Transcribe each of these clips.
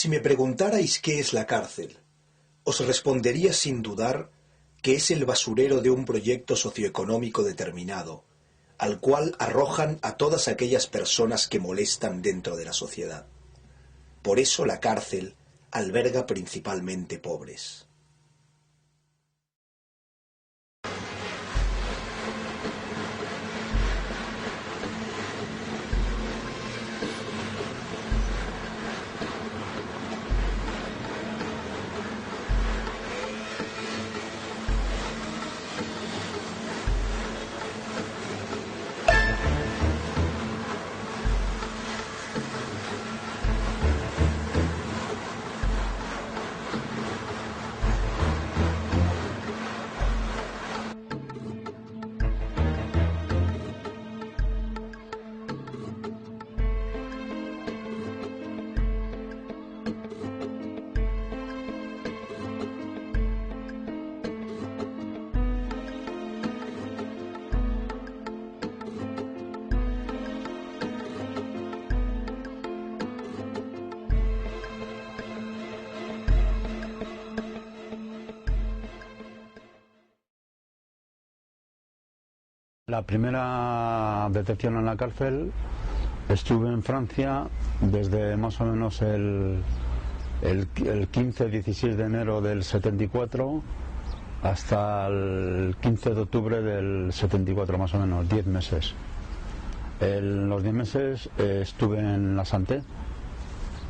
Si me preguntarais qué es la cárcel, os respondería sin dudar que es el basurero de un proyecto socioeconómico determinado, al cual arrojan a todas aquellas personas que molestan dentro de la sociedad. Por eso la cárcel alberga principalmente pobres. La primera detección en la cárcel estuve en Francia desde más o menos el 15-16 de enero del 74 hasta el 15 de octubre del 74, más o menos, 10 meses. En los 10 meses estuve en la Santé,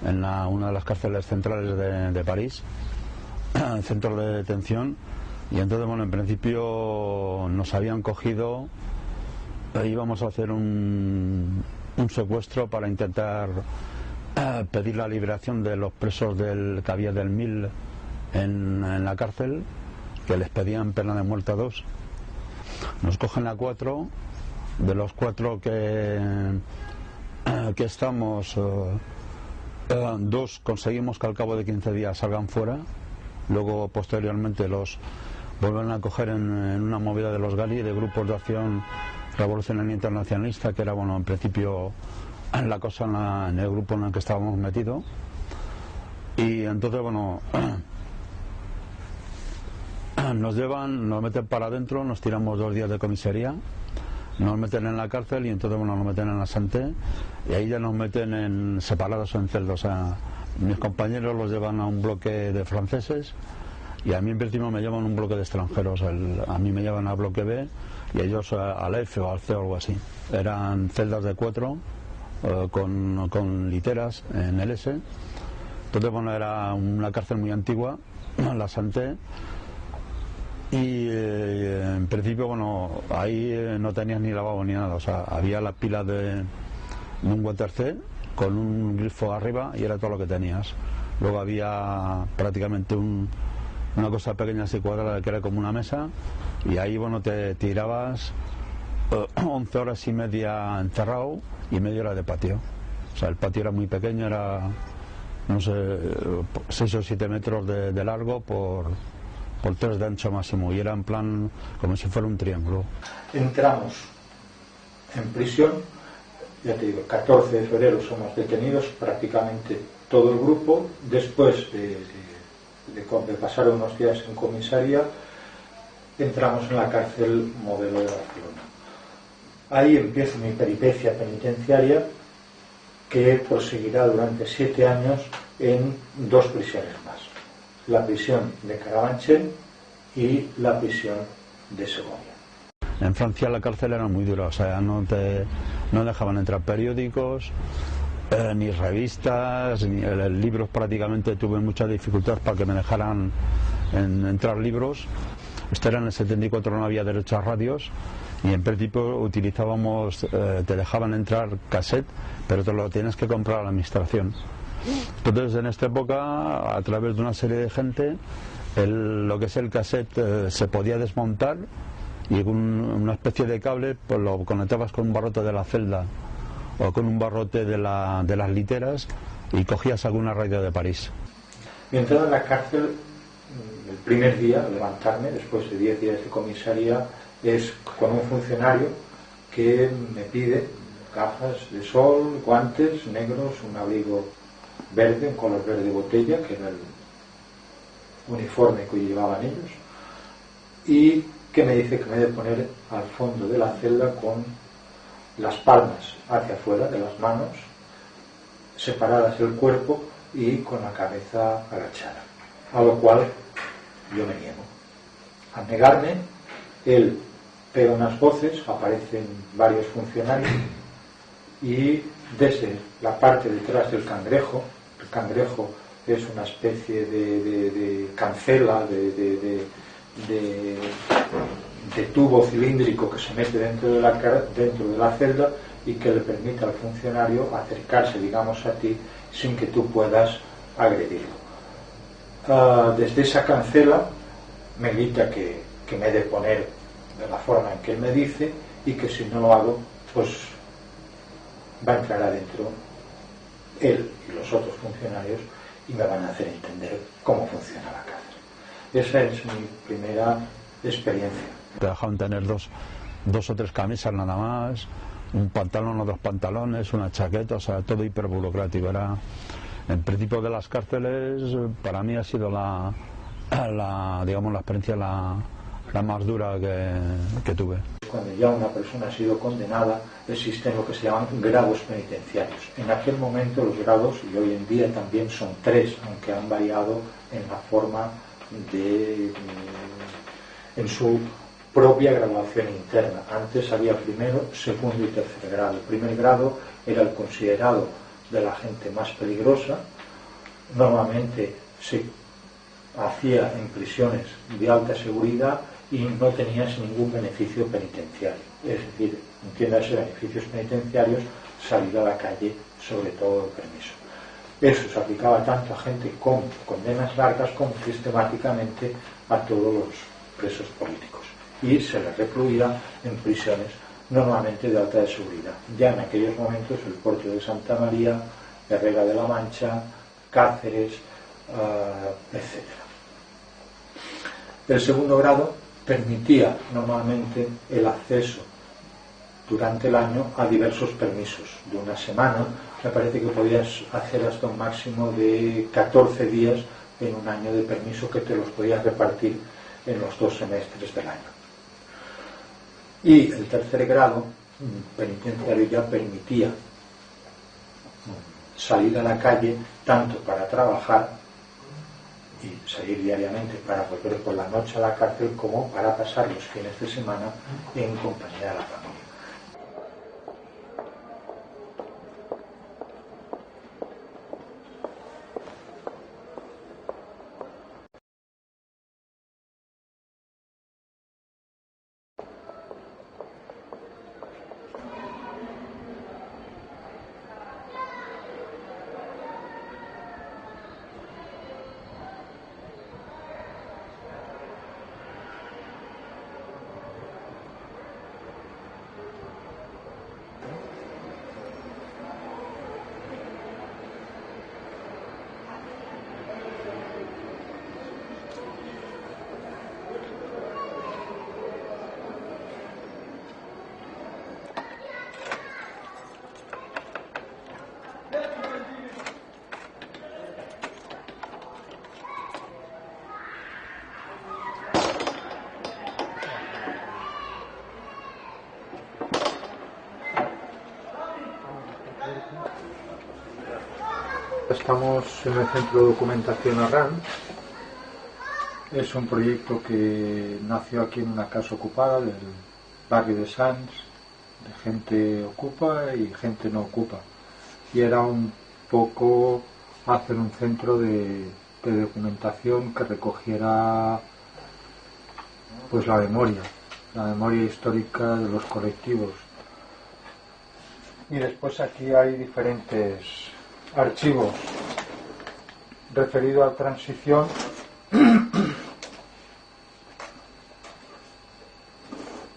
en una de las cárceles centrales de París, centro de detención, y entonces, bueno, en principio nos habían cogido, íbamos a hacer un secuestro para intentar pedir la liberación de los presos que había del MIL en la cárcel, que les pedían pena de muerte a 2. Nos cogen a 4, de los 4 que estamos, 2 conseguimos que al cabo de 15 días salgan fuera, luego posteriormente los vuelven a coger en una movida de los Gali, de grupos de acción revolucionaria internacionalista, que era, bueno, en principio la cosa en el grupo en el que estábamos metidos. Y entonces, bueno, nos llevan, nos meten para adentro, nos tiramos 2 días de comisaría, nos meten en la cárcel y entonces, bueno, nos meten en la Santé y ahí ya nos meten separados en celdas. O sea, mis compañeros los llevan a un bloque de franceses y a mí en principio me llevan a un bloque de extranjeros. A mí me llevan a bloque B y ellos al F o al C o algo así. Eran celdas de 4 con literas en el S. Entonces, bueno, era una cárcel muy antigua, la Santé. Y en principio, bueno, ahí no tenías ni lavabo ni nada. O sea, había la pila de un water C con un grifo arriba y era todo lo que tenías. Luego había prácticamente una cosa pequeña así cuadrada que era como una mesa, y ahí, bueno, te tirabas 11 horas y media encerrado y media hora de patio. O sea, el patio era muy pequeño, era, no sé, 6 o 7 metros de largo por 3 de ancho máximo, y era en plan como si fuera un triángulo. Entramos en prisión, ya te digo, el 14 de febrero somos detenidos prácticamente todo el grupo. Después de pasar unos días en comisaría, entramos en la cárcel Modelo de Barcelona. Ahí empieza mi peripecia penitenciaria, que proseguirá durante 7 años en 2 prisiones más: la prisión de Carabanchel y la prisión de Segovia. En Francia la cárcel era muy dura, o sea, no dejaban entrar periódicos, ni revistas, ni libros. Prácticamente tuve mucha dificultad para que me dejaran entrar libros. Esto era en el 74, no había derecho a radios, y en principio utilizábamos, te dejaban entrar cassette, pero te lo tienes que comprar a la administración. Entonces, en esta época, a través de una serie de gente, lo que es el cassette se podía desmontar, y con una especie de cable pues lo conectabas con un barrote de la celda o con un barrote de las literas y cogías alguna radio de París. Mi entrada en la cárcel, el primer día, levantarme después de 10 días de comisaría, es con un funcionario que me pide gafas de sol, guantes negros, un abrigo verde, un color verde botella, que era el uniforme que llevaban ellos, y que me dice que me he de poner al fondo de la celda con las palmas hacia afuera de las manos, separadas del cuerpo y con la cabeza agachada. A lo cual yo me niego. Al negarme, él pega unas voces, aparecen varios funcionarios y desde la parte detrás del cangrejo, el cangrejo es una especie de cancela, de tubo cilíndrico que se mete dentro de la celda y que le permite al funcionario acercarse, digamos, a ti sin que tú puedas agredirlo. Desde esa cancela me grita que me he de poner de la forma en que él me dice y que si no lo hago, pues va a entrar adentro él y los otros funcionarios y me van a hacer entender cómo funciona la cárcel. Esa es mi primera experiencia. Te dejaban tener dos o tres camisas nada más, un pantalón o dos pantalones, una chaqueta, o sea, todo hiperburocrático. Era, en principio de las cárceles, para mí ha sido digamos, la experiencia la más dura que tuve. Cuando ya una persona ha sido condenada, existen lo que se llaman grados penitenciarios. En aquel momento los grados, y hoy en día también son 3, aunque han variado en la forma en su propia graduación interna. Antes había primero, segundo y tercer grado. El primer grado era el considerado de la gente más peligrosa. Normalmente se hacía en prisiones de alta seguridad y no tenías ningún beneficio penitenciario. Es decir, entiéndase beneficios penitenciarios, salir a la calle, sobre todo de permiso. Eso se aplicaba tanto a gente con condenas largas como sistemáticamente a todos los presos políticos. Y se les recluía en prisiones normalmente de alta seguridad. Ya en aquellos momentos el Puerto de Santa María, Herrera de la Mancha, Cáceres, etc. El segundo grado permitía normalmente el acceso durante el año a diversos permisos de una semana. Me parece que podías hacer hasta un máximo de 14 días en un año de permiso que te los podías repartir en los 2 semestres del año. Y el tercer grado penitenciario ya permitía salir a la calle tanto para trabajar y salir diariamente para volver por la noche a la cárcel como para pasar los fines de semana en compañía de la familia. Estamos en el Centro de Documentación Arran. Es un proyecto que nació aquí en una casa ocupada del barrio de Sants, de gente ocupa y gente no ocupa. Y era un poco hacer un centro de documentación que recogiera pues la memoria histórica de los colectivos. Y después aquí hay diferentes archivos referidos a transición.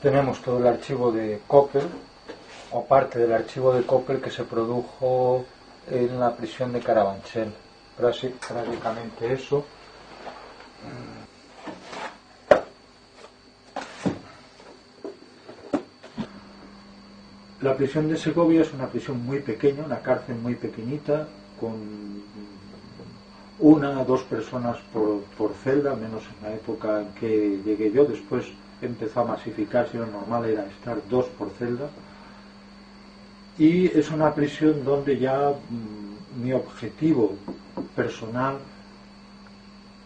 Tenemos todo el archivo de Coppel, o parte del archivo de Coppel que se produjo en la prisión de Carabanchel. Prácticamente eso. La prisión de Segovia es una prisión muy pequeña, una cárcel muy pequeñita, con una o dos personas por celda, menos en la época en que llegué yo. Después empezó a masificarse, lo normal era estar 2 por celda. Y es una prisión donde ya mi objetivo personal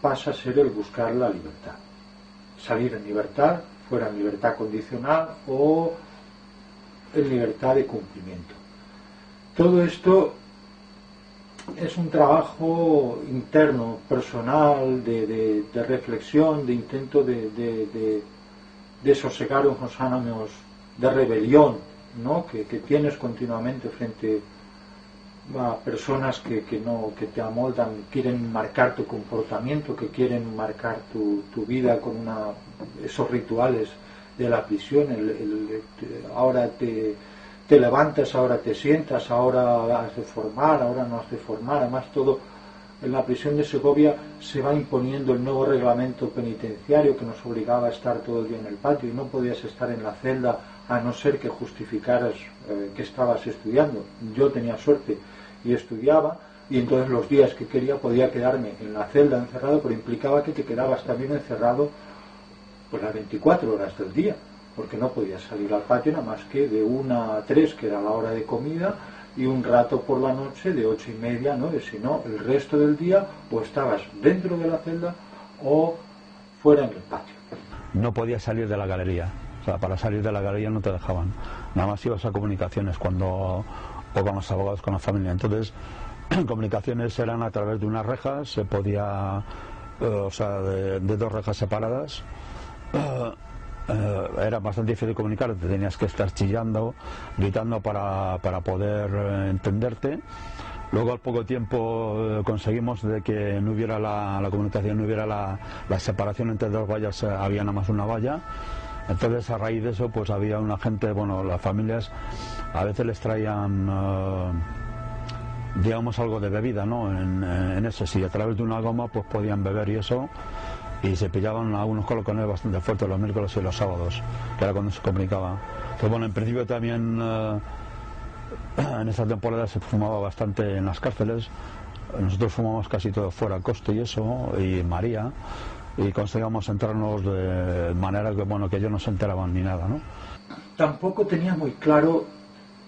pasa a ser el buscar la libertad. Salir en libertad, fuera en libertad condicional o en libertad de cumplimiento. Todo esto es un trabajo interno, personal, de reflexión, de intento de sosegar unos ánimos de rebelión, ¿no? que tienes continuamente frente a personas que te amoldan, quieren marcar tu comportamiento, que quieren marcar tu vida con esos rituales de la prisión. Ahora te levantas, ahora te sientas, ahora has de formar, ahora no has de formar. Además, todo en la prisión de Segovia se va imponiendo el nuevo reglamento penitenciario que nos obligaba a estar todo el día en el patio y no podías estar en la celda a no ser que justificaras que estabas estudiando. Yo tenía suerte y estudiaba, y entonces los días que quería podía quedarme en la celda encerrado, pero implicaba que te quedabas también encerrado pues las 24 horas del día, porque no podías salir al patio nada más que de 1 a 3, que era la hora de comida, y un rato por la noche de 8:30 a 9. Si no, el resto del día o estabas dentro de la celda o fuera en el patio. No podías salir de la galería. O sea, para salir de la galería no te dejaban. Nada más ibas a comunicaciones o con los abogados, con la familia. Entonces, comunicaciones eran a través de unas rejas, se podía, de 2 rejas separadas. Era bastante difícil comunicar, te tenías que estar chillando, gritando para poder entenderte. Luego al poco tiempo conseguimos de que no hubiera la comunicación, no hubiera la separación entre 2 vallas, había nada más una valla. Entonces a raíz de eso pues había una gente, las familias a veces les traían digamos algo de bebida, ¿no? En eso sí, a través de una goma pues podían beber y eso, y se pillaban algunos colocones bastante fuertes los miércoles y los sábados, que era cuando se comunicaba. Entonces en principio también en esta temporada se fumaba bastante en las cárceles. Nosotros fumamos casi todo fuera, Coste y eso, y María, y conseguíamos entrarnos de manera que ellos no se enteraban ni nada, ¿no? Tampoco tenía muy claro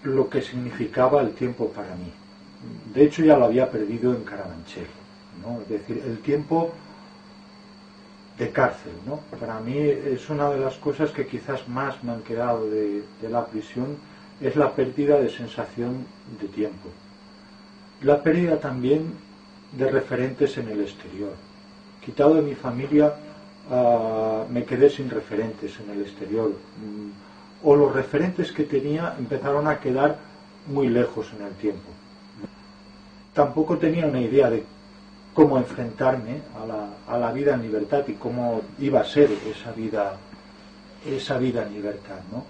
lo que significaba el tiempo para mí. De hecho ya lo había perdido en Carabanchel, ¿no? Es decir, el tiempo de cárcel, ¿no? Para mí es una de las cosas que quizás más me han quedado de la prisión, es la pérdida de sensación de tiempo. La pérdida también de referentes en el exterior. Quitado de mi familia, me quedé sin referentes en el exterior. O los referentes que tenía empezaron a quedar muy lejos en el tiempo. Tampoco tenía una idea de cómo enfrentarme a la vida en libertad y cómo iba a ser esa vida en libertad, ¿no?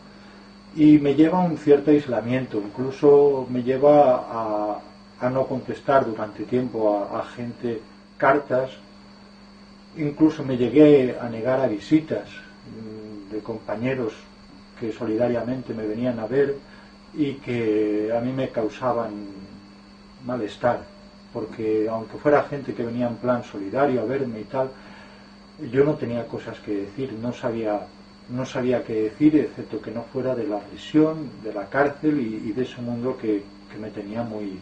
Y me lleva a un cierto aislamiento, incluso me lleva a no contestar durante tiempo a gente cartas. Incluso me llegué a negar a visitas de compañeros que solidariamente me venían a ver y que a mí me causaban malestar, porque aunque fuera gente que venía en plan solidario a verme y tal, yo no tenía cosas que decir, no sabía qué decir, excepto que no fuera de la prisión, de la cárcel y de ese mundo que me tenía muy,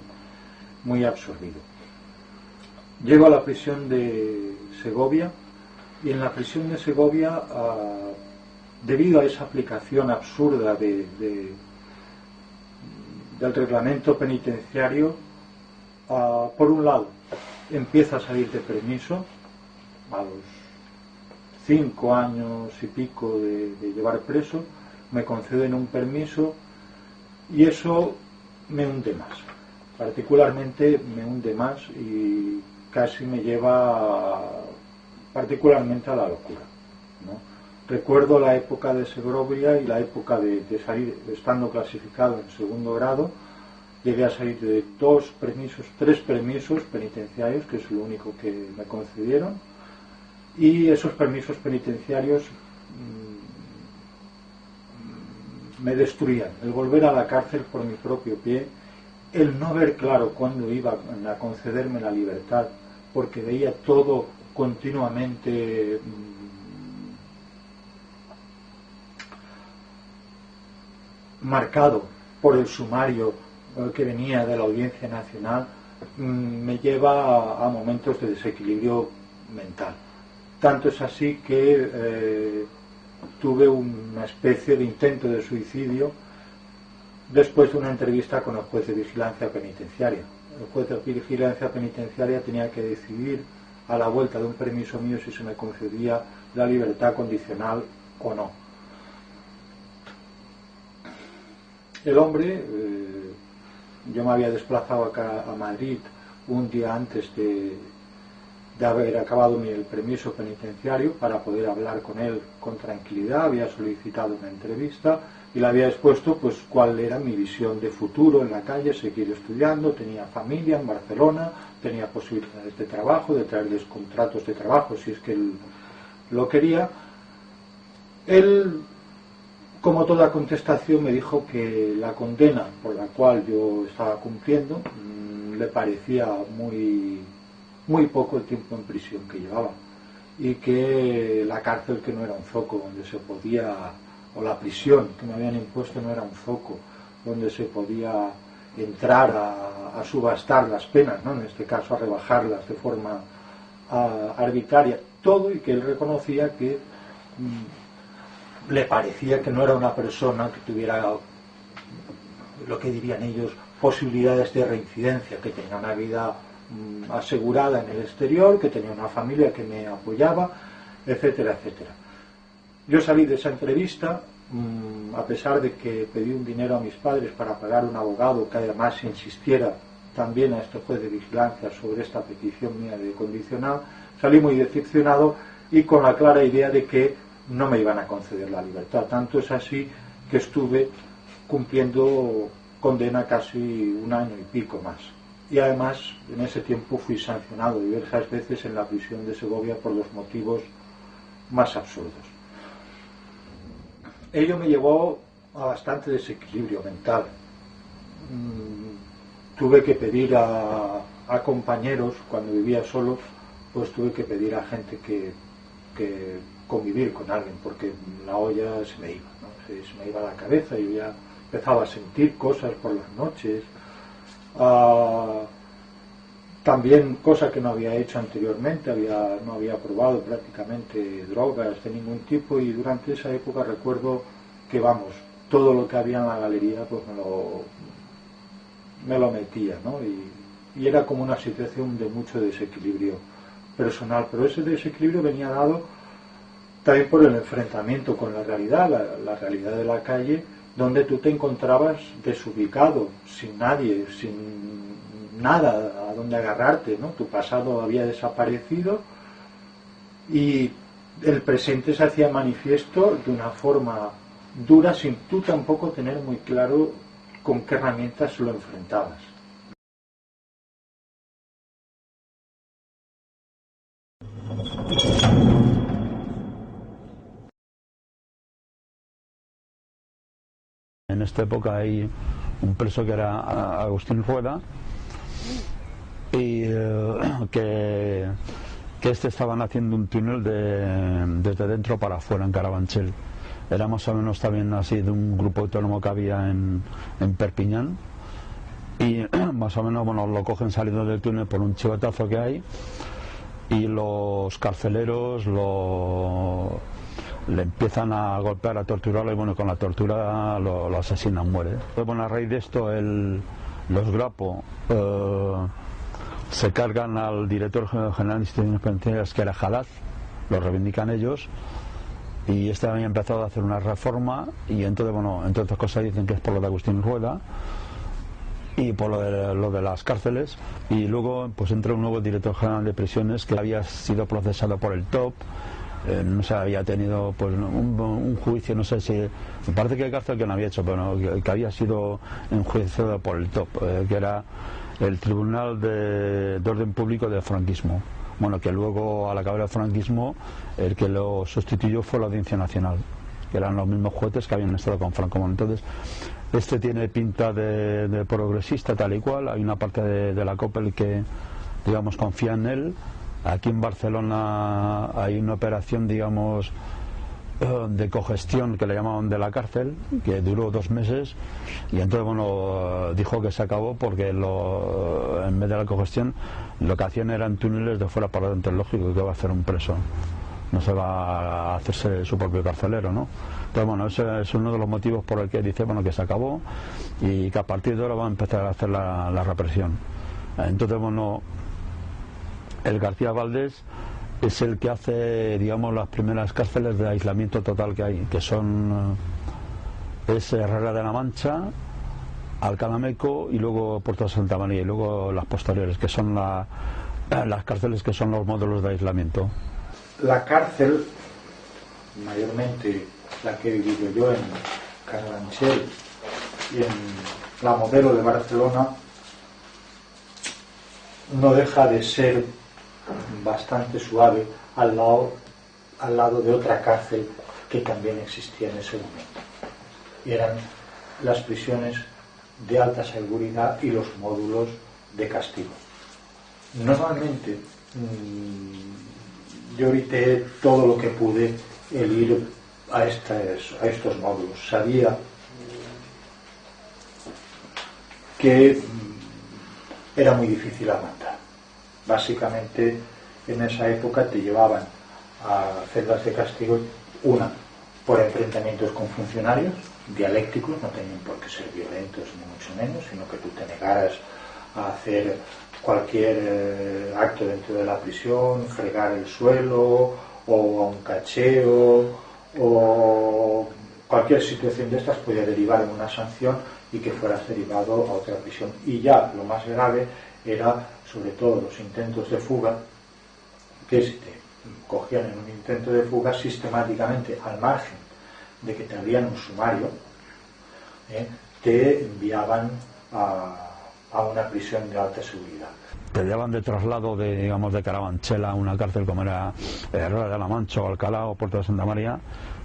muy absorbido. Llego a la prisión de Segovia, y en la prisión de Segovia, debido a esa aplicación absurda del reglamento penitenciario, por un lado empieza a salir de permiso a los 5 años y pico de llevar preso, me conceden un permiso y eso me hunde más, particularmente me hunde más y casi me lleva particularmente a la locura, ¿no? Recuerdo la época de Segovia y la época de salir, estando clasificado en 2º grado, llegué a salir de 3 permisos penitenciarios, que es lo único que me concedieron, y esos permisos penitenciarios me destruían. El volver a la cárcel por mi propio pie el no ver claro cuándo iba a concederme la libertad, porque veía todo continuamente marcado por el sumario que venía de la Audiencia Nacional, me lleva a momentos de desequilibrio mental. Tanto es así que tuve una especie de intento de suicidio después de una entrevista con el juez de vigilancia penitenciaria. El juez de vigilancia penitenciaria tenía que decidir a la vuelta de un permiso mío si se me concedía la libertad condicional o no. El hombre, yo me había desplazado acá a Madrid un día antes de haber acabado el permiso penitenciario para poder hablar con él con tranquilidad. Había solicitado una entrevista y le había expuesto pues cuál era mi visión de futuro en la calle, seguir estudiando, tenía familia en Barcelona, tenía posibilidades de trabajo, de traerles contratos de trabajo si es que él lo quería. Él, como toda contestación, me dijo que la condena por la cual yo estaba cumpliendo le parecía muy poco el tiempo en prisión que llevaba, y que la cárcel que no era un foco donde se podía, o la prisión que me habían impuesto no era un foco donde se podía entrar a subastar las penas, ¿no? En este caso a rebajarlas de forma arbitraria, todo, y que él reconocía que le parecía que no era una persona que tuviera, lo que dirían ellos, posibilidades de reincidencia, que tenía una vida asegurada en el exterior, que tenía una familia que me apoyaba, etcétera, etcétera. Yo salí de esa entrevista, a pesar de que pedí un dinero a mis padres para pagar un abogado que además insistiera también a este juez de vigilancia sobre esta petición mía de condicional, salí muy decepcionado y con la clara idea de que no me iban a conceder la libertad. Tanto es así que estuve cumpliendo condena casi un año y pico más. Y además en ese tiempo fui sancionado diversas veces en la prisión de Segovia por los motivos más absurdos. Ello me llevó a bastante desequilibrio mental. Tuve que pedir a compañeros, cuando vivía solo, pues tuve que pedir a gente que convivir con alguien, porque la olla se me iba, ¿no? Se me iba a la cabeza, yo ya empezaba a sentir cosas por las noches. También, cosa que no había hecho anteriormente, no había probado prácticamente drogas de ningún tipo, y durante esa época recuerdo que, vamos, todo lo que había en la galería pues me lo metía, ¿no? Y era como una situación de mucho desequilibrio personal, pero ese desequilibrio venía dado también por el enfrentamiento con la realidad, la realidad de la calle, donde tú te encontrabas desubicado, sin nadie, sin nada a donde agarrarte, ¿no? Tu pasado había desaparecido y el presente se hacía manifiesto de una forma dura, sin tú tampoco tener muy claro con qué herramientas lo enfrentabas. En esta época hay un preso que era Agustín Rueda, y que estaban haciendo un túnel desde dentro para afuera en Carabanchel. Era más o menos también así de un grupo autónomo que había en Perpiñán, y más o menos, bueno, lo cogen saliendo del túnel por un chivatazo que hay, y los carceleros le empiezan a golpear, a torturarlo, y bueno, con la tortura lo asesinan, muere. Bueno, a raíz de esto los Grapo se cargan al director general de instituciones penitenciarias, que era Jalaz, lo reivindican ellos, y este había empezado a hacer una reforma, y entonces, bueno, entre otras cosas dicen que es por lo de Agustín Rueda y por lo de las cárceles, y luego pues entra un nuevo director general de prisiones que había sido procesado por el TOP. No sé, había tenido pues un juicio, no sé si, me parece que el cárcel que no había hecho, pero que había sido enjuiciado por el TOP, que era el Tribunal de Orden Público del Franquismo. Bueno, que luego, al acabar el franquismo, el que lo sustituyó fue la Audiencia Nacional, que eran los mismos jueces que habían estado con Franco. Entonces, Este tiene pinta de progresista tal y cual. Hay una parte de la COPEL que, digamos, confía en él. Aquí en Barcelona hay una operación, digamos, de cogestión que le llamaban de la cárcel, que duró 2 meses, y entonces, bueno, dijo que se acabó porque en vez de la cogestión lo que hacían eran túneles de fuera para adentro. Lógico que va a hacer un preso, no se va a hacerse su propio carcelero, ¿no? Entonces, bueno, ese es uno de los motivos por el que dice, bueno, que se acabó y que a partir de ahora va a empezar a hacer la represión. Entonces, bueno, el García Valdés es el que hace, digamos, las primeras cárceles de aislamiento total que hay, que son Herrera de la Mancha, Alcalá Meco y luego Puerto de Santa María, y luego las posteriores, que son las cárceles que son los módulos de aislamiento. La cárcel, mayormente la que he vivido yo en Carabanchel y en la Modelo de Barcelona, no deja de ser bastante suave al lado de otra cárcel que también existía en ese momento. Y eran las prisiones de alta seguridad y los módulos de castigo. Normalmente yo evité todo lo que pude el ir a estos módulos. Sabía que era muy difícil aguantar. Básicamente en esa época te llevaban a celdas de castigo, una por enfrentamientos con funcionarios dialécticos, no tenían por qué ser violentos ni mucho menos, sino que tú te negaras a hacer cualquier acto dentro de la prisión, fregar el suelo o a un cacheo o cualquier situación de estas podía derivar en una sanción y que fueras derivado a otra prisión. Y ya lo más grave era sobre todo los intentos de fuga, que si te cogían en un intento de fuga, sistemáticamente, al margen de que te abrían un sumario, te enviaban a una prisión de alta seguridad. Te llevaban de traslado de Carabanchel a una cárcel como era Herrera de la Mancha o Alcalá o Puerto de Santa María.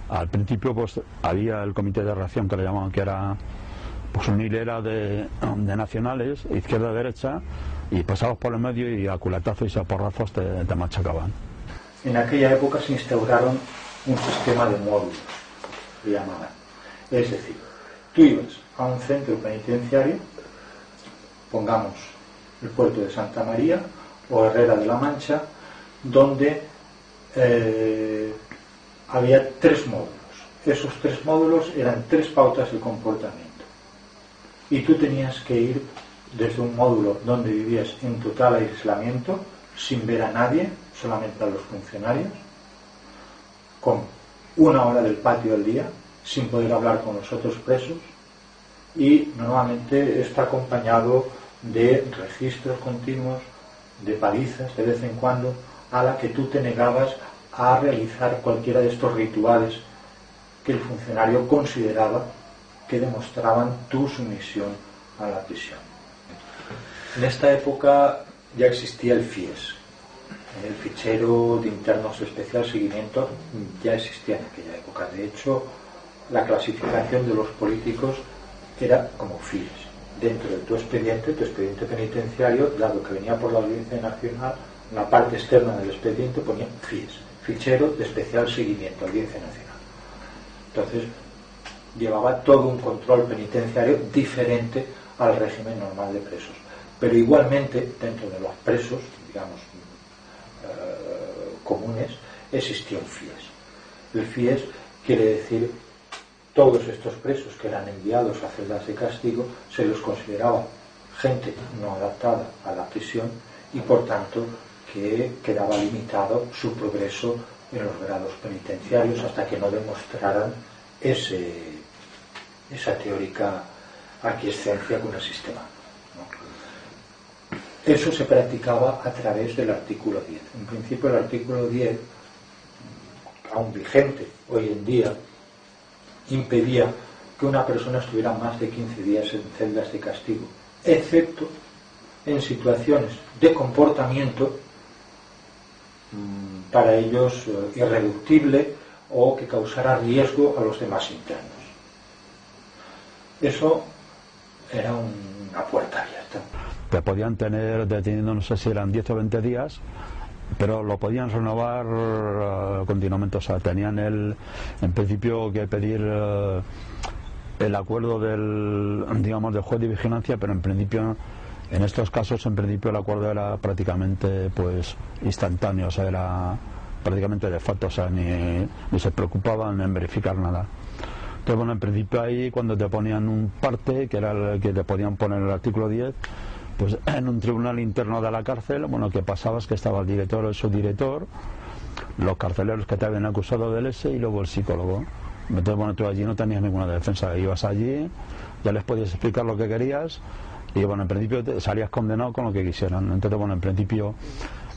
Al principio pues había el comité de reacción, que le llamaban, que era pues una hilera de nacionales, izquierda-derecha, y pasados por el medio y a culatazos y a porrazos te machacaban. En aquella época se instauraron un sistema de módulos, le llamaban. Es decir, tú ibas a un centro penitenciario, pongamos el Puerto de Santa María o Herrera de la Mancha, donde había 3 módulos. Esos 3 módulos eran 3 pautas de comportamiento. Y tú tenías que ir desde un módulo donde vivías en total aislamiento, sin ver a nadie, solamente a los funcionarios, con 1 hora del patio al día, sin poder hablar con los otros presos, y normalmente está acompañado de registros continuos, de palizas de vez en cuando, a la que tú te negabas a realizar cualquiera de estos rituales que el funcionario consideraba que demostraban tu sumisión a la prisión. En esta época ya existía el FIES, el fichero de internos de especial seguimiento, ya existía en aquella época. De hecho, la clasificación de los políticos era como FIES. Dentro de tu expediente penitenciario, dado que venía por la Audiencia Nacional, en la parte externa del expediente ponía FIES, fichero de especial seguimiento, Audiencia Nacional. Entonces, llevaba todo un control penitenciario diferente al régimen normal de presos. Pero igualmente, dentro de los presos, digamos, comunes, existía un FIES. El FIES quiere decir todos estos presos que eran enviados a celdas de castigo, se los consideraba gente no adaptada a la prisión y por tanto que quedaba limitado su progreso en los grados penitenciarios hasta que no demostraran esa teórica aquiescencia con el sistema, ¿no? Eso se practicaba a través del artículo 10. En principio el artículo 10, aún vigente hoy en día, impedía que una persona estuviera más de 15 días en celdas de castigo, excepto en situaciones de comportamiento para ellos irreductible o que causara riesgo a los demás internos. Eso era una puerta abierta. Te podían tener detenido, no sé si eran 10 o 20 días, pero lo podían renovar continuamente. O sea, tenían en principio que pedir el acuerdo del juez de vigilancia, pero en principio, en estos casos, en principio el acuerdo era prácticamente pues instantáneo, o sea, era prácticamente de facto, o sea, ni se preocupaban en verificar nada. Entonces, bueno, en principio ahí cuando te ponían un parte, que era el que te podían poner el artículo 10, pues en un tribunal interno de la cárcel, bueno, que pasaba es que estaba el director o el subdirector, los carceleros que te habían acusado del ese y luego el psicólogo. Entonces, bueno, tú allí no tenías ninguna defensa, ibas allí, ya les podías explicar lo que querías y, bueno, en principio salías condenado con lo que quisieran. Entonces, bueno, en principio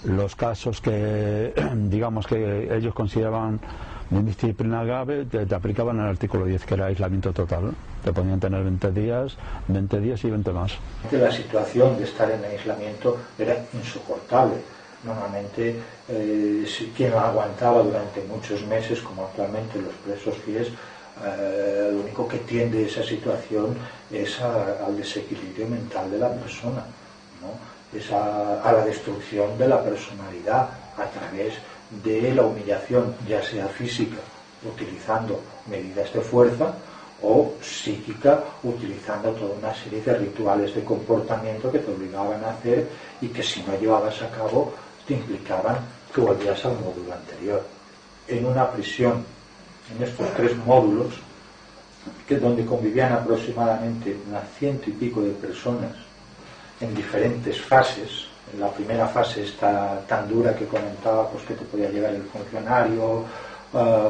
los casos que, digamos, que ellos consideraban de indisciplina grave, te aplicaban el artículo 10, que era aislamiento total. Te podían tener 20 días y 20 más. La situación de estar en aislamiento era insoportable. Normalmente, si quien la aguantaba durante muchos meses, como actualmente los presos FIES, lo único que tiende a esa situación es al desequilibrio mental de la persona, ¿no? Es a la destrucción de la personalidad a través de la humillación, ya sea física, utilizando medidas de fuerza, o psíquica, utilizando toda una serie de rituales de comportamiento que te obligaban a hacer y que si no llevabas a cabo te implicaban que volvías al módulo anterior. En una prisión, en estos 3 módulos, que donde convivían aproximadamente unas 100 y pico de personas en diferentes fases. En la primera fase esta tan dura que comentaba, pues que te podía llegar el funcionario,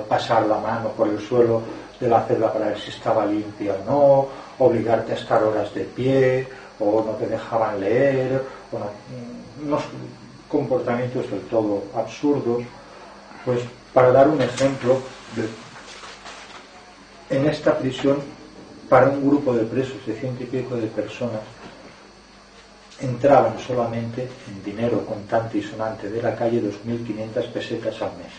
pasar la mano por el suelo de la celda para ver si estaba limpia o no, obligarte a estar horas de pie, o no te dejaban leer, o unos comportamientos del todo absurdos. Pues para dar un ejemplo, en esta prisión, para un grupo de presos de 100 y pico de personas, entraban solamente en dinero contante y sonante de la calle 2.500 pesetas al mes,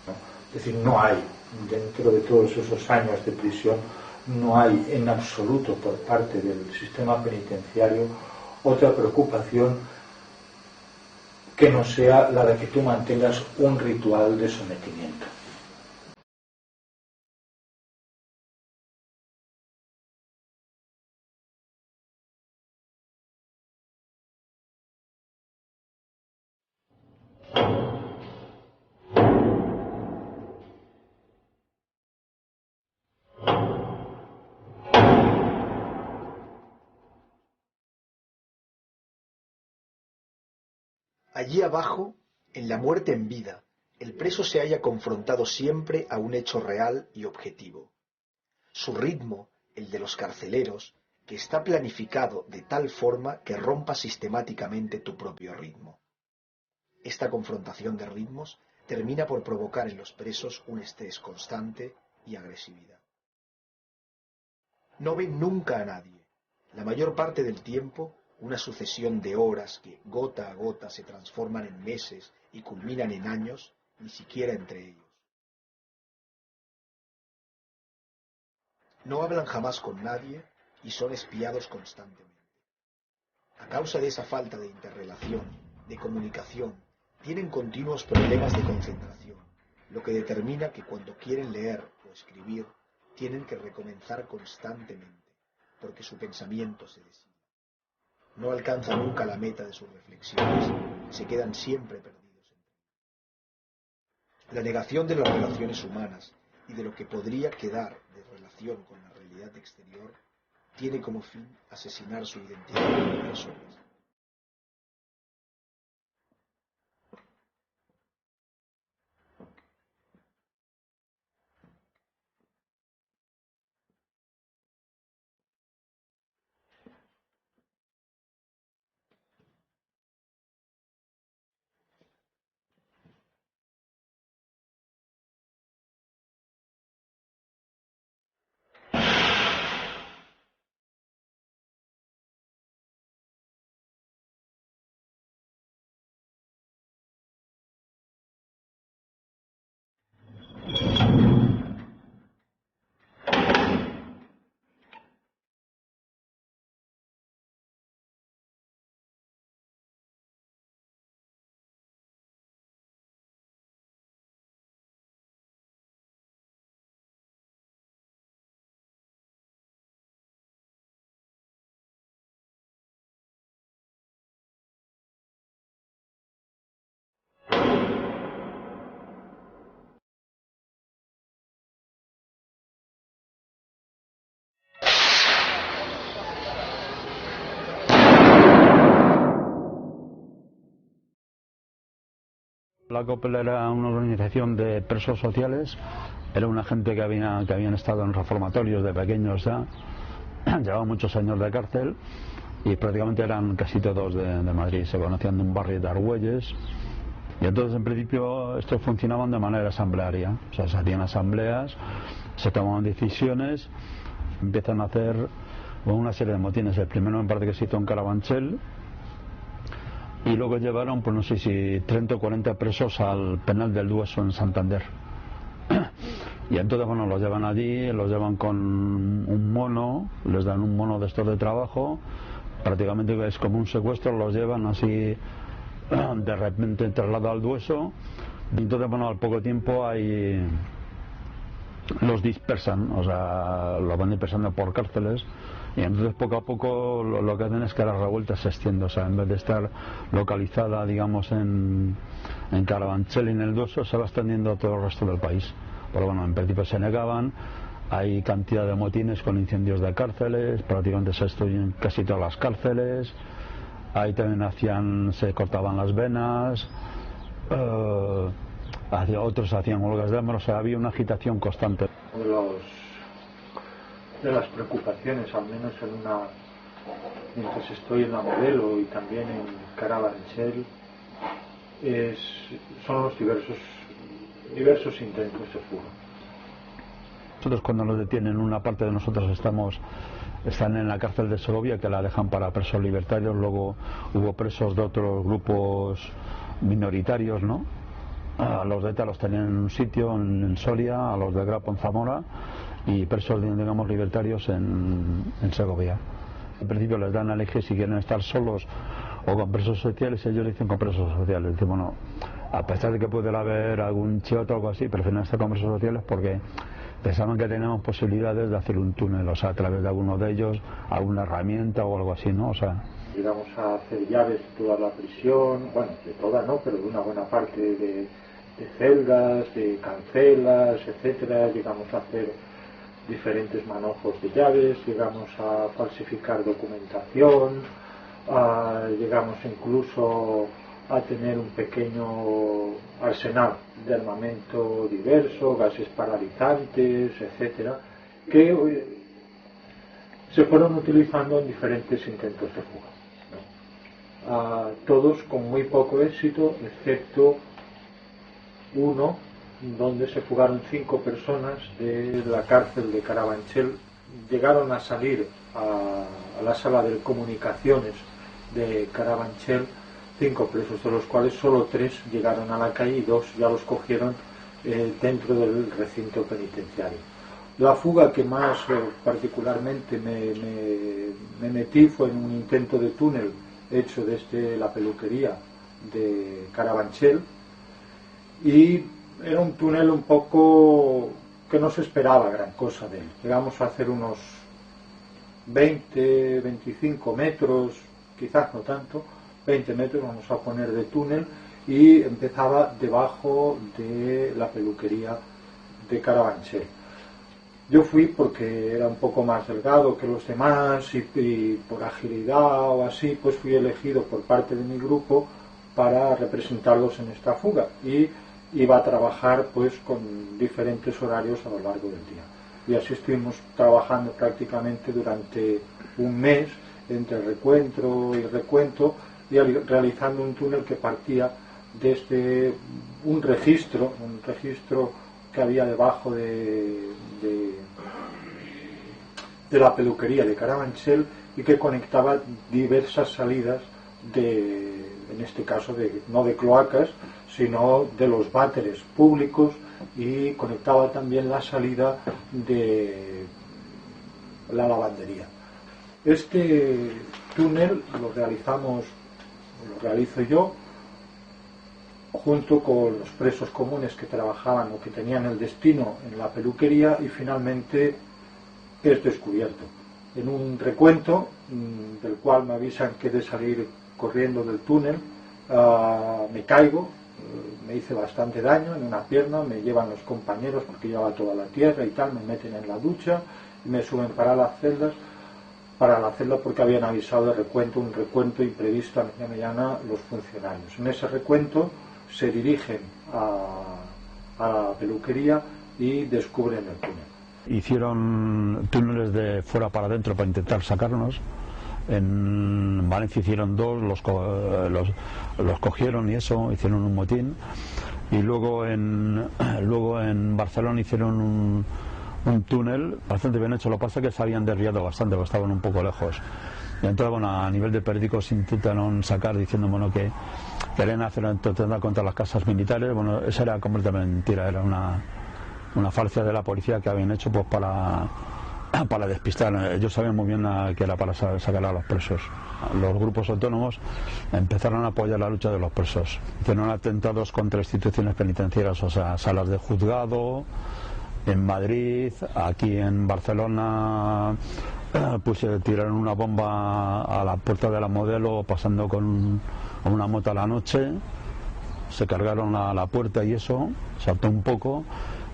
¿no? Es decir, no hay, dentro de todos esos años de prisión, no hay en absoluto por parte del sistema penitenciario otra preocupación que no sea la de que tú mantengas un ritual de sometimiento. Allí abajo, en la muerte en vida, el preso se halla confrontado siempre a un hecho real y objetivo. Su ritmo, el de los carceleros, que está planificado de tal forma que rompa sistemáticamente tu propio ritmo. Esta confrontación de ritmos termina por provocar en los presos un estrés constante y agresividad. No ven nunca a nadie. La mayor parte del tiempo, una sucesión de horas que gota a gota se transforman en meses y culminan en años, ni siquiera entre ellos. No hablan jamás con nadie y son espiados constantemente. A causa de esa falta de interrelación, de comunicación, tienen continuos problemas de concentración, lo que determina que cuando quieren leer o escribir, tienen que recomenzar constantemente, porque su pensamiento se desvía. No alcanzan nunca la meta de sus reflexiones, se quedan siempre perdidos entre ellos. La negación de las relaciones humanas y de lo que podría quedar de relación con la realidad exterior tiene como fin asesinar su identidad como personas. La COPEL era una organización de presos sociales, era una gente que habían estado en reformatorios de pequeños ya, llevaban muchos años de cárcel y prácticamente eran casi todos de Madrid, se conocían de un barrio de Argüelles y entonces en principio estos funcionaban de manera asamblearia, o sea, se hacían asambleas, se tomaban decisiones, empiezan a hacer una serie de motines. El primero me parece que se hizo en Carabanchel y luego llevaron, pues no sé si 30 o 40 presos al penal del Dueso en Santander. Y entonces, bueno, los llevan allí, los llevan con un mono, les dan un mono de estos de trabajo, prácticamente es como un secuestro, los llevan así de repente trasladados al Dueso, y entonces, bueno, al poco tiempo los dispersan, o sea, los van dispersando por cárceles. Y entonces poco a poco lo que hacen es que la revuelta se extiende, o sea, en vez de estar localizada, digamos, en Carabanchel y en el Dueso, se va extendiendo a todo el resto del país. Pero bueno, en principio se negaban, hay cantidad de motines con incendios de cárceles, prácticamente se destruyen casi todas las cárceles, ahí también se cortaban las venas, otros hacían huelgas de hambre, o sea, había una agitación constante. De las preocupaciones, al menos mientras estoy en la Modelo y también en Carabanchel, son los diversos intentos de fuga. Nosotros cuando nos detienen, una parte de nosotros están en la cárcel de Segovia, que la dejan para presos libertarios, luego hubo presos de otros grupos minoritarios, ¿no? A los de ETA los tenían en un sitio, en Soria, a los de Grapo en Zamora, y presos, digamos, libertarios en Segovia. En principio les dan a elegir si quieren estar solos o con presos sociales, y ellos dicen con presos sociales. Dicen, bueno, a pesar de que puede haber algún chivato o algo así, prefieren estar con presos sociales porque pensaban que teníamos posibilidades de hacer un túnel, o sea, a través de alguno de ellos, alguna herramienta o algo así, ¿no? O sea, íbamos a hacer llaves de toda la prisión, bueno, de toda no, pero de una buena parte de celdas, de cancelas, etcétera. Llegamos a hacer diferentes manojos de llaves, llegamos a falsificar documentación, llegamos incluso a tener un pequeño arsenal de armamento diverso, gases paralizantes, etcétera, que se fueron utilizando en diferentes intentos de fuga, ¿no? Todos con muy poco éxito, excepto uno donde se fugaron 5 personas de la cárcel de Carabanchel. Llegaron a salir a la sala de comunicaciones de Carabanchel 5 presos, de los cuales solo 3 llegaron a la calle y 2 ya los cogieron dentro del recinto penitenciario. La fuga que más particularmente me metí fue en un intento de túnel hecho desde la peluquería de Carabanchel, y era un túnel un poco que no se esperaba gran cosa de él. Llegamos a hacer unos 20, 25 metros, quizás no tanto, 20 metros vamos a poner de túnel, y empezaba debajo de la peluquería de Carabanchel. Yo fui porque era un poco más delgado que los demás y por agilidad o así, pues fui elegido por parte de mi grupo para representarlos en esta fuga, y iba a trabajar pues con diferentes horarios a lo largo del día. Y así estuvimos trabajando prácticamente durante un mes entre recuento y recuento, y realizando un túnel que partía desde un registro que había debajo de la peluquería de Carabanchel, y que conectaba diversas salidas en este caso no de cloacas, sino de los váteres públicos, y conectaba también la salida de la lavandería. Este túnel lo realizo yo junto con los presos comunes que trabajaban o que tenían el destino en la peluquería, y finalmente es descubierto. En un recuento del cual me avisan que he de salir corriendo del túnel, me caigo, me hice bastante daño en una pierna, me llevan los compañeros porque llevaba toda la tierra y tal, me meten en la ducha y me suben para la celda porque habían avisado de un recuento imprevisto a media mañana los funcionarios. En ese recuento se dirigen a la peluquería y descubren el túnel. Hicieron túneles de fuera para adentro para intentar sacarnos. En Valencia hicieron dos, los cogieron y eso, hicieron un motín. Y luego en Barcelona hicieron un túnel bastante bien hecho. Lo que pasa es que se habían desviado bastante, porque estaban un poco lejos. Y entonces, bueno, a nivel de periódicos intentaron sacar diciendo, bueno, que querían hacer un atentado contra las casas militares. Bueno, eso era completamente mentira, era una falsa de la policía que habían hecho pues para despistar. Ellos sabían muy bien que era para sacar a los presos. Los grupos autónomos empezaron a apoyar la lucha de los presos. Hicieron atentados contra instituciones penitenciarias, o sea, salas de juzgado, en Madrid, aquí en Barcelona, pues tiraron una bomba a la puerta de la Modelo pasando con una moto a la noche, se cargaron a la puerta y eso, saltó un poco.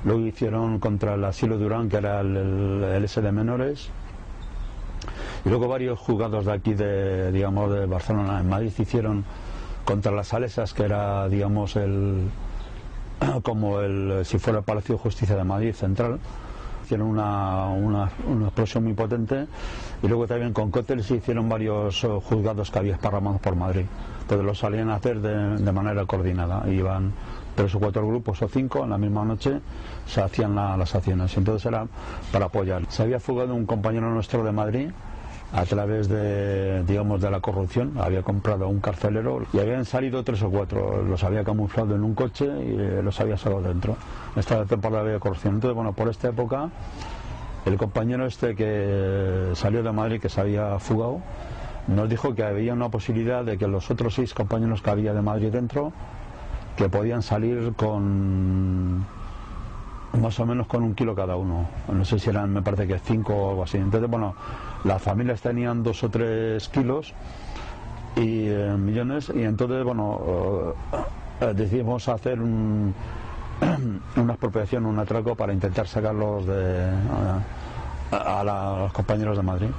Luego hicieron contra el asilo Durán, que era el S de menores. Y luego varios juzgados de aquí, de Barcelona, en Madrid, hicieron contra las Salesas, que era, digamos, si fuera el Palacio de Justicia de Madrid Central. Hicieron una explosión muy potente. Y luego también con cócteles se hicieron varios juzgados que había esparramados por Madrid. Entonces los salían a hacer de manera coordinada. Iban 3 o 4 grupos o 5 en la misma noche, se hacían las acciones. Entonces era para apoyar. Se había fugado un compañero nuestro de Madrid a través de la corrupción. Había comprado un carcelero y habían salido 3 o 4, los había camuflado en un coche y los había sacado dentro. Esta temporada había corrupción. Entonces, bueno, por esta época el compañero este que salió de Madrid, que se había fugado, nos dijo que había una posibilidad de que los otros 6 compañeros que había de Madrid dentro, que podían salir con más o menos con 1 kilo cada uno. No sé si eran, me parece que 5 o algo así. Entonces, bueno, las familias tenían 2 o 3 kilos y millones, y entonces, bueno, decidimos hacer una expropiación, un atraco para intentar sacarlos a los compañeros de Madrid.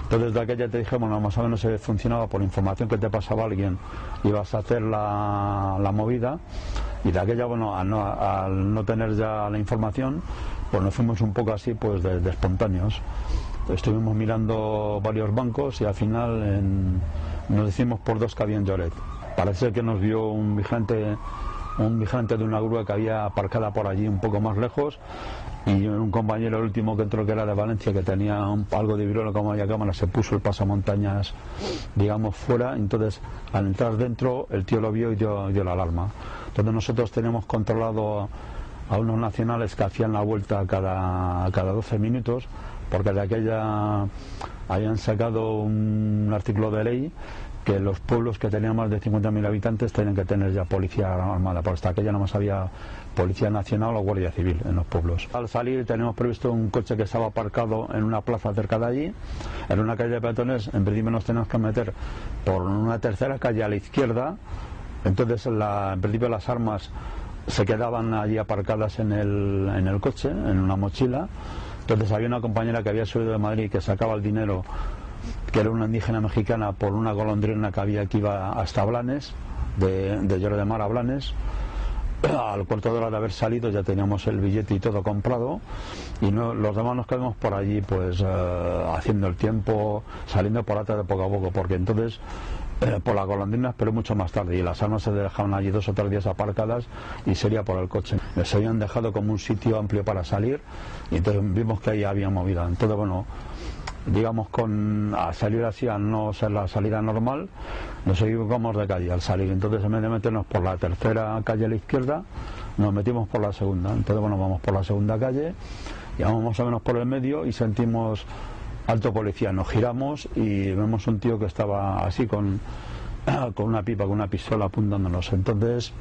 Entonces, de aquella te dije, bueno, más o menos funcionaba por información que te pasaba alguien, ibas a hacer la movida, y de aquella, bueno, al no tener ya la información, pues nos fuimos un poco así, pues de espontáneos. Estuvimos mirando varios bancos y al final nos decidimos por 2 que había en Lloret. Parece que nos vio un vigilante de una grúa que había aparcada por allí un poco más lejos, y un compañero, el último que entró, que era de Valencia, que tenía algo de viruela, como había cámara, se puso el pasamontañas, digamos, fuera. Entonces, al entrar dentro, el tío lo vio y dio la alarma. Entonces nosotros tenemos controlado a unos nacionales que hacían la vuelta cada 12 minutos, porque de aquella habían sacado un artículo de ley que los pueblos que tenían más de 50.000 habitantes tenían que tener ya policía armada, porque hasta aquella nada más había Policía Nacional o Guardia Civil en los pueblos. Al salir teníamos previsto un coche que estaba aparcado en una plaza cerca de allí, en una calle de peatones. En principio nos teníamos que meter por una tercera calle a la izquierda. Entonces en principio las armas se quedaban allí aparcadas en el coche, en una mochila. Entonces había una compañera que había subido de Madrid que sacaba el dinero, que era una indígena mexicana, por una golondrina que había que iba hasta Blanes, de Lloret de Mar a Blanes. Al cuarto de hora de haber salido ya teníamos el billete y todo comprado, y los demás nos quedamos por allí, pues haciendo el tiempo, saliendo por atrás de poco a poco, porque entonces por las golondrinas, pero mucho más tarde, y las armas se dejaban allí 2 o 3 días aparcadas y sería por el coche. Se habían dejado como un sitio amplio para salir, y entonces vimos que ahí había movida. Entonces, bueno, digamos, a salir así, a no ser la salida normal, nos equivocamos de calle al salir. Entonces, en vez de meternos por la tercera calle a la izquierda, nos metimos por la segunda. Entonces, bueno, vamos por la segunda calle, y vamos más o menos por el medio, y sentimos alto policía. Nos giramos y vemos un tío que estaba así con una pipa, con una pistola apuntándonos. Entonces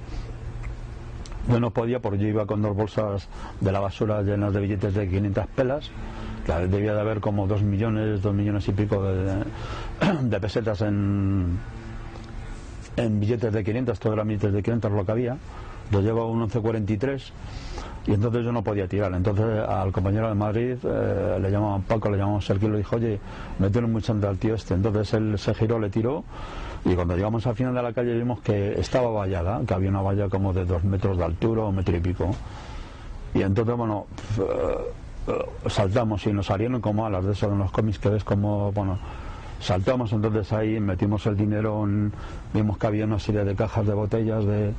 yo no podía, porque yo iba con 2 bolsas de la basura llenas de billetes de 500 pelas, que debía de haber como 2 millones y pico de pesetas en billetes de 500, todos eran billetes de 500 lo que había. Yo llevaba un 1143, y entonces yo no podía tirar. Entonces al compañero de Madrid, le llamaban Paco, le llamaban Sergio, le dijo, oye, metieron mucho al tío este. Entonces él se giró, le tiró, Y cuando llegamos al final de la calle vimos que estaba vallada, que había una valla como de 2 metros de altura o 1 metro y pico. Y entonces, bueno, saltamos y nos salieron como alas de eso en los cómics que ves como, bueno, saltamos, entonces ahí metimos el dinero, vimos que había una serie de cajas de botellas de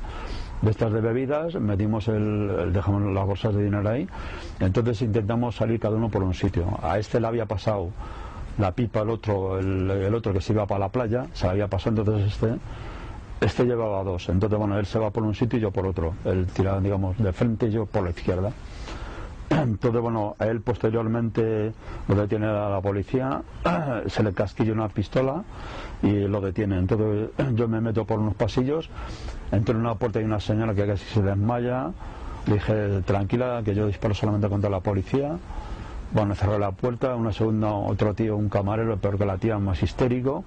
estas de bebidas, metimos dejamos las bolsas de dinero ahí, entonces intentamos salir cada uno por un sitio. A este le había pasado la pipa, el otro que se iba para la playa, se la había pasado, entonces este llevaba 2, entonces bueno, él se va por un sitio y yo por otro, él tira, digamos, de frente y yo por la izquierda. Entonces bueno, a él posteriormente lo detiene la policía, se le casquilla una pistola y lo detiene. Entonces yo me meto por unos pasillos, entro en una puerta y hay una señora que casi se desmaya, le dije tranquila que yo disparo solamente contra la policía. Bueno, cerré la puerta, una segunda, otro tío, un camarero, peor que la tía, más histérico,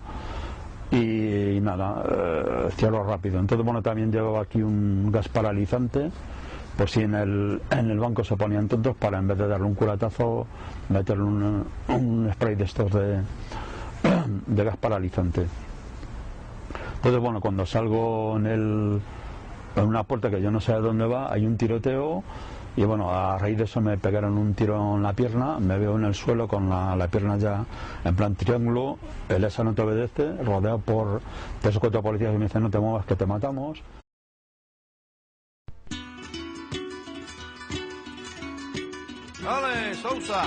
y nada, cierro rápido. Entonces bueno, también llevaba aquí un gas paralizante, pues si en el banco se ponían tontos para, en vez de darle un culatazo, meterle un spray de estos de gas paralizante. Entonces bueno, cuando salgo en una puerta que yo no sé de dónde va, hay un tiroteo. Y bueno, a raíz de eso me pegaron un tiro en la pierna, me veo en el suelo con la pierna ya en plan triángulo, el ESA no te obedece, rodeado por 3 o 4 policías que me dicen no te muevas que te matamos. ¡Vale, Sousa!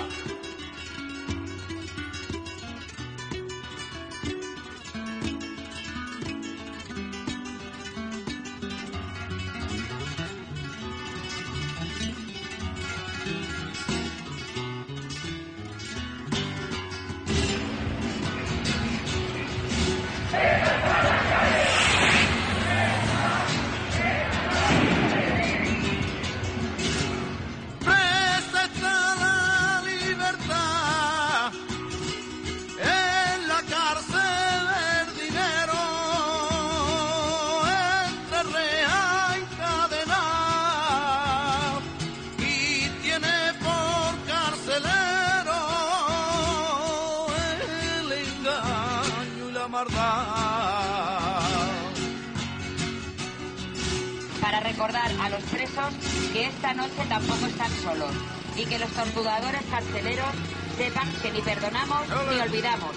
Para recordar a los presos que esta noche tampoco están solos y que los torturadores carceleros sepan que ni perdonamos ni olvidamos.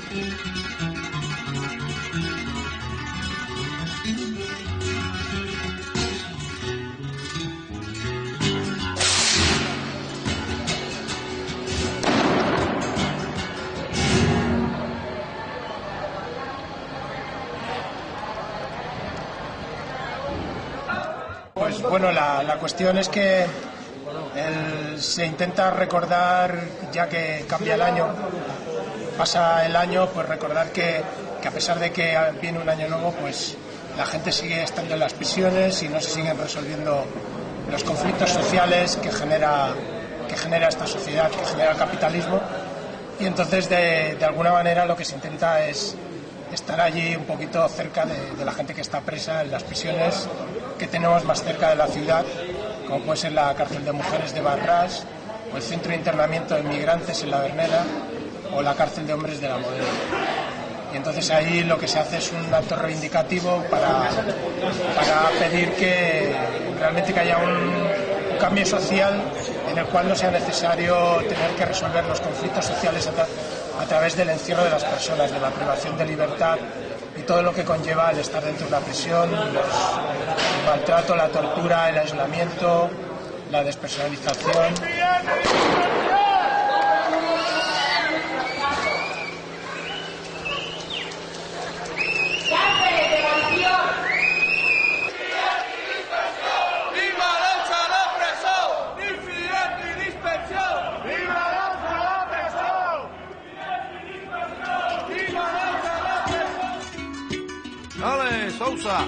Pues bueno, la cuestión es que se intenta recordar, ya que cambia el año, pasa el año, pues recordar que a pesar de que viene un año nuevo, pues la gente sigue estando en las prisiones y no se siguen resolviendo los conflictos sociales que genera esta sociedad, que genera el capitalismo. Y entonces, de alguna manera, lo que se intenta es estar allí un poquito cerca de la gente que está presa en las prisiones que tenemos más cerca de la ciudad, como puede ser la cárcel de mujeres de Barrás, o el centro de internamiento de inmigrantes en la Verneda, o la cárcel de hombres de la Modelo. Y entonces ahí lo que se hace es un acto reivindicativo para pedir que realmente que haya un cambio social en el cual no sea necesario tener que resolver los conflictos sociales a través del encierro de las personas, de la privación de libertad y todo lo que conlleva el estar dentro de una prisión, el maltrato, la tortura, el aislamiento, la despersonalización. ¡Vale, Sousa!